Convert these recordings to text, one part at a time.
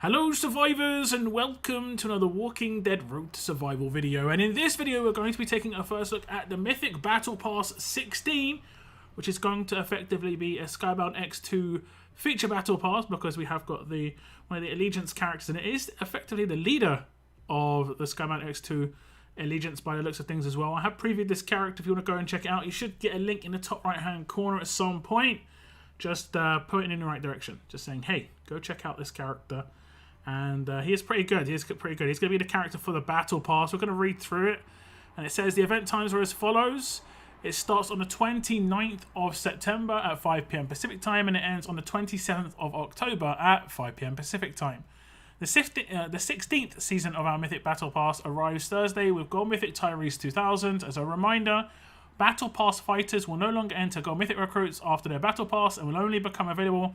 Hello survivors and welcome to another Walking Dead Road to Survival video, and in this video we're going to be taking a first look at the Mythic Battle Pass 16, which is going to effectively be a Skybound X2 feature battle pass because we have got one of the Allegiance characters, and it is effectively the leader of the Skybound X2 Allegiance by the looks of things as well. I have previewed this character. If you want to go and check it out, you should get a link in the top right hand corner at some point. Just pointing in the right direction, just saying, hey, go check out this character. And he is pretty good. He's pretty good. He's going to be the character for the Battle Pass. We're going to read through it. And it says the event times are as follows. It starts on the 29th of September at 5 PM Pacific time. And it ends on the 27th of October at 5 PM Pacific time. The 16th season of our Mythic Battle Pass arrives Thursday with Gold Mythic Tyrrese 2000. As a reminder, Battle Pass fighters will no longer enter Gold Mythic recruits after their Battle Pass and will only become available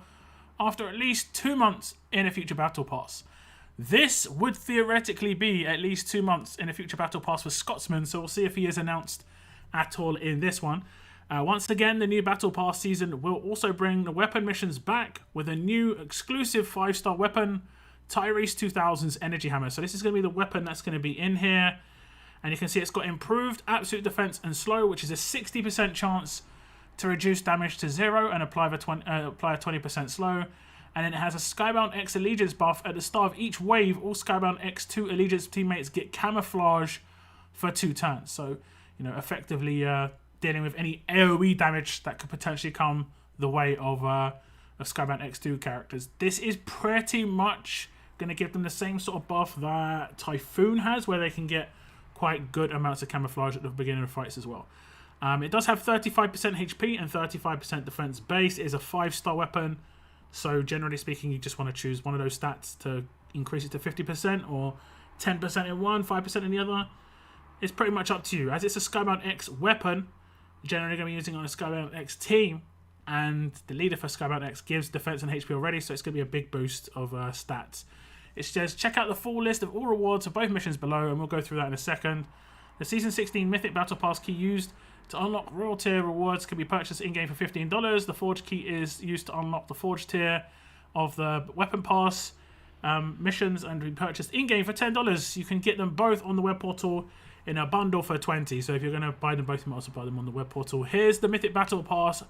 after at least 2 months in a future Battle Pass. This would theoretically be at least 2 months in a future Battle Pass for Scotsman, so we'll see if he is announced at all in this one. Once again, the new Battle Pass season will also bring the weapon missions back with a new exclusive 5-star weapon, Tyrrese 2000's Energy Hammer. So this is going to be the weapon that's going to be in here. And you can see it's got improved absolute defense and slow, which is a 60% chance to reduce damage to 0 and apply a 20% slow. And then it has a Skybound X Allegiance buff. At the start of each wave, all Skybound X2 Allegiance teammates get camouflage for 2 turns. So, you know, effectively dealing with any AoE damage that could potentially come the way of Skybound X2 characters. This is pretty much going to give them the same sort of buff that Typhoon has, where they can get quite good amounts of camouflage at the beginning of fights as well. It does have 35% HP and 35% defense base. It is a 5-star weapon, so generally speaking you just want to choose one of those stats to increase it to 50% or 10% in one, 5% in the other. It's pretty much up to you. As it's a Skybound X weapon, you're generally going to be using it on a Skybound X team, and the leader for Skybound X gives defense and HP already, so it's going to be a big boost of stats. It says check out the full list of all rewards for both missions below, and we'll go through that in a second. The Season 16 Mythic Battle Pass key used to unlock Royal Tier rewards can be purchased in-game for $15. The Forge key is used to unlock the Forge tier of the Weapon Pass missions and be purchased in-game for $10. You can get them both on the web portal in a bundle for $20. So if you're going to buy them both, you might also buy them on the web portal. Here's the Mythic Battle Pass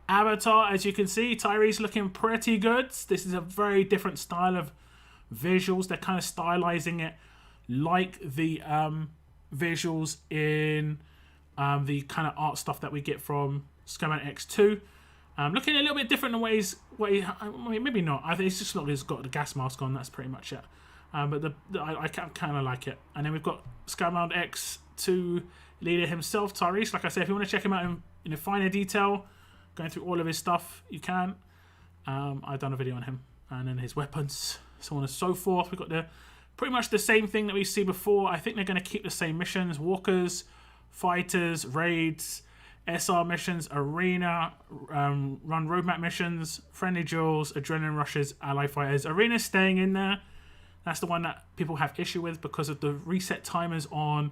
avatar. As you can see, Tyrese looking pretty good. This is a very different style of visuals. They're kind of stylizing it like the visuals in the kind of art stuff that we get from Skybound X2. Looking a little bit different in ways. I mean, maybe not. I think it's just like it's got the gas mask on. That's pretty much it. But I kind of like it. And then we've got Skybound X2 leader himself, Tyrrese. Like I said, if you want to check him out in finer detail, going through all of his stuff, you can. I've done a video on him and then his weapons, so on and so forth. We've got pretty much the same thing that we see before. I think they're going to keep the same missions: walkers, fighters, raids, SR missions, arena, run roadmap missions, friendly duels, adrenaline rushes, ally fighters. Arena's staying in there. That's the one that people have issue with because of the reset timers on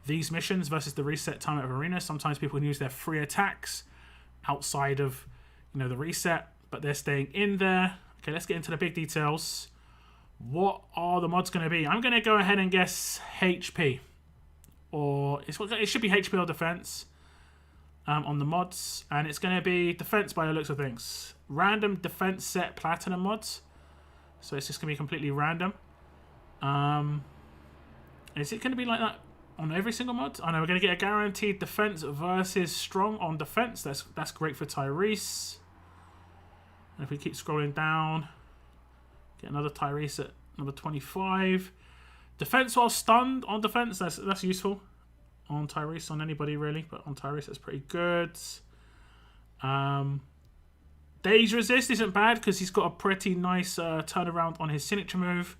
these missions versus the reset time of arena. Sometimes people can use their free attacks outside of, you know, the reset, but they're staying in there. Okay, let's get into the big details. What are the mods going to be? I'm going to go ahead and guess HP. Or it should be HP or defense on the mods. And it's going to be defense by the looks of things. Random defense set platinum mods. So it's just going to be completely random. Is it going to be like that on every single mod? I know we're going to get a guaranteed defense versus strong on defense. That's great for Tyrrese. And if we keep scrolling down, get another Tyrrese at number 25. Defense while stunned on defense, that's useful. On Tyrrese, on anybody really, but on Tyrrese that's pretty good. Daze resist isn't bad because he's got a pretty nice turnaround on his signature move.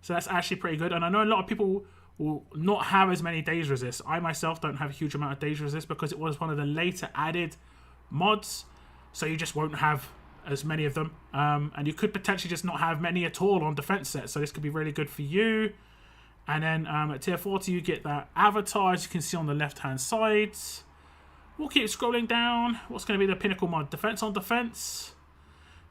So that's actually pretty good. And I know a lot of people will not have as many daze resist. I myself don't have a huge amount of daze resist because it was one of the later added mods. So you just won't have as many of them. And you could potentially just not have many at all on defense sets. So this could be really good for you. And then at tier 40 you get that avatar, as you can see on the left hand side. We'll keep scrolling down. What's going to be the pinnacle mod? Defense on defense.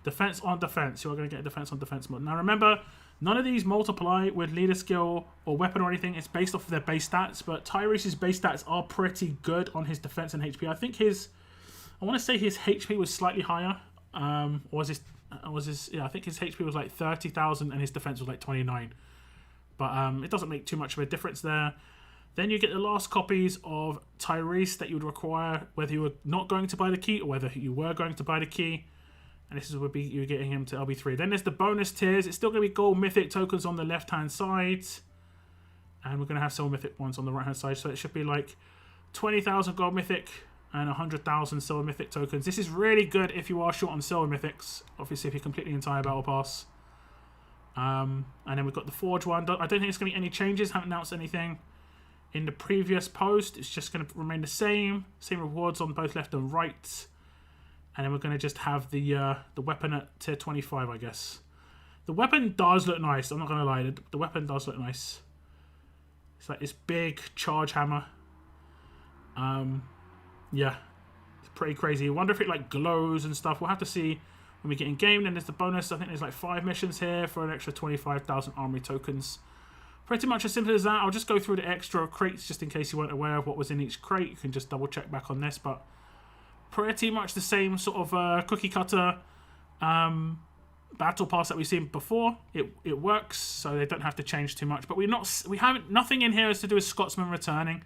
Defense on defense. You're going to get a defense on defense mod. Now remember, None of these multiply with leader skill or weapon or anything. It's based off of their base stats, but Tyrese's base stats are pretty good on his defense and HP. I think I want to say his HP was slightly higher. Yeah, I think his HP was like 30,000 and his defense was like 29. But it doesn't make too much of a difference there. Then you get the last copies of Tyrrese that you would require, whether you were not going to buy the key or whether you were going to buy the key. And this would be you getting him to LB3. Then there's the bonus tiers. It's still going to be gold mythic tokens on the left-hand side. And we're going to have silver mythic ones on the right-hand side. So it should be like 20,000 gold mythic and 100,000 silver mythic tokens. This is really good if you are short on silver mythics. Obviously, if you complete the entire battle pass. And then we've got the Forge one. I don't think it's going to be any changes. Haven't announced anything in the previous post. It's just going to remain the same. Same rewards on both left and right. And then we're going to just have the weapon at tier 25, I guess. The weapon does look nice. I'm not going to lie. The weapon does look nice. It's like this big charge hammer. Yeah. It's pretty crazy. I wonder if it like glows and stuff. We'll have to see when we get in game. Then there's the bonus. I think there's like 5 missions here for an extra 25,000 armory tokens. Pretty much as simple as that. I'll just go through the extra crates just in case you weren't aware of what was in each crate. You can just double check back on this. But pretty much the same sort of cookie cutter battle pass that we've seen before. It works, so they don't have to change too much. But nothing in here is to do with Scotsman returning.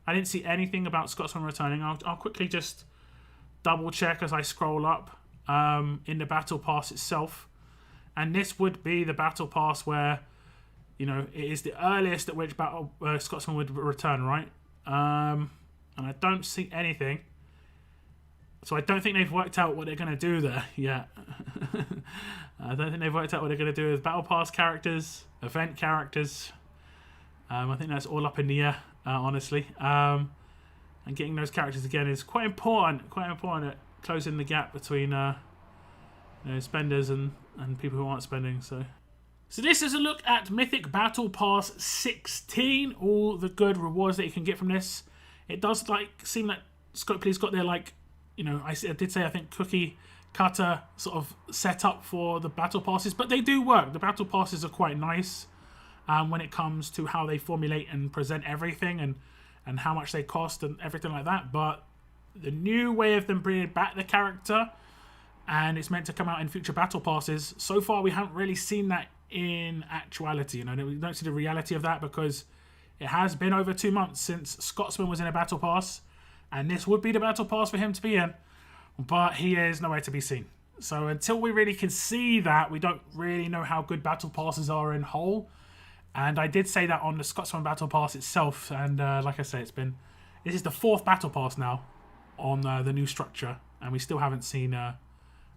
I didn't see anything about Scotsman returning. I'll quickly just double check as I scroll up in the battle pass itself. And this would be the battle pass where, you know, it is the earliest at which Scotsman would return, right? And I don't see anything. So I don't think they've worked out what they're going to do there yet. I don't think they've worked out what they're going to do with Battle Pass characters, event characters. I think that's all up in the air, honestly. And getting those characters again is quite important at closing the gap between spenders and people who aren't spending. So this is a look at Mythic Battle Pass 16. All the good rewards that you can get from this. It does seem like Scopely's got their you know, I did say I think cookie cutter sort of setup for the battle passes, but they do work. The battle passes are quite nice when it comes to how they formulate and present everything and how much they cost and everything like that. But the new way of them bringing back the character, and it's meant to come out in future battle passes, so far we haven't really seen that in actuality. You know, we don't see the reality of that because it has been over 2 months since Scotsman was in a battle pass. And this would be the battle pass for him to be in. But he is nowhere to be seen. So until we really can see that, we don't really know how good battle passes are in whole. And I did say that on the Scotsman battle pass itself. And like I say, this is the 4th battle pass now on the new structure. And we still haven't seen a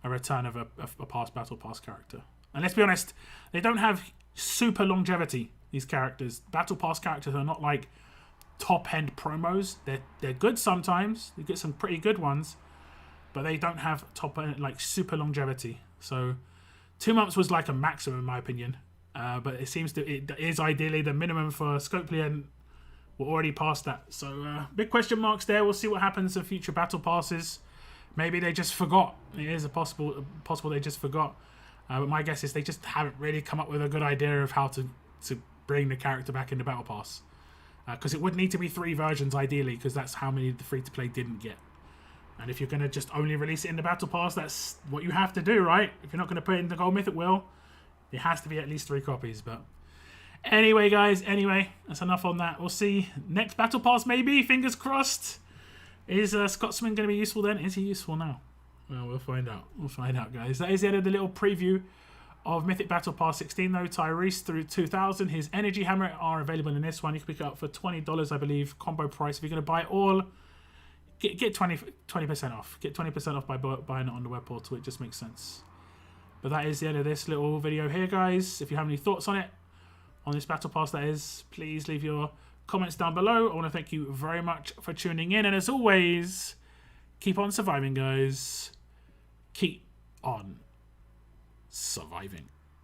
return of a past battle pass character. And let's be honest, they don't have super longevity, these characters. Battle pass characters are not like top-end promos. They're good sometimes. You get some pretty good ones, but they don't have top-end, super longevity. So 2 months was like a maximum in my opinion. But it seems it is ideally the minimum for Scopely, and we're already past that. So big question marks there. We'll see what happens in future battle passes. Maybe they just forgot. It is possible they just forgot. But my guess is they just haven't really come up with a good idea of how to bring the character back in the battle pass. Because it would need to be 3 versions ideally, because that's how many the free-to-play didn't get. And if you're going to just only release it in the Battle Pass, that's what you have to do, right? If you're not going to put it in the Gold Mythic Wheel, it has to be at least 3 copies. But anyway, guys, that's enough on that. We'll see. Next Battle Pass, maybe. Fingers crossed. Is Scotsman going to be useful then? Is he useful now? Well, we'll find out. We'll find out, guys. That is the end of the little preview of Mythic Battle Pass 16 though. Tyrrese through 2,000. His energy hammer are available in this one. You can pick it up for $20, I believe, combo price. If you're going to buy it all, get 20% off. Get 20% off by buying it on the web portal. It just makes sense. But that is the end of this little video here, guys. If you have any thoughts on it, on this Battle Pass that is, please leave your comments down below. I want to thank you very much for tuning in. And as always, keep on surviving, guys. Keep on surviving.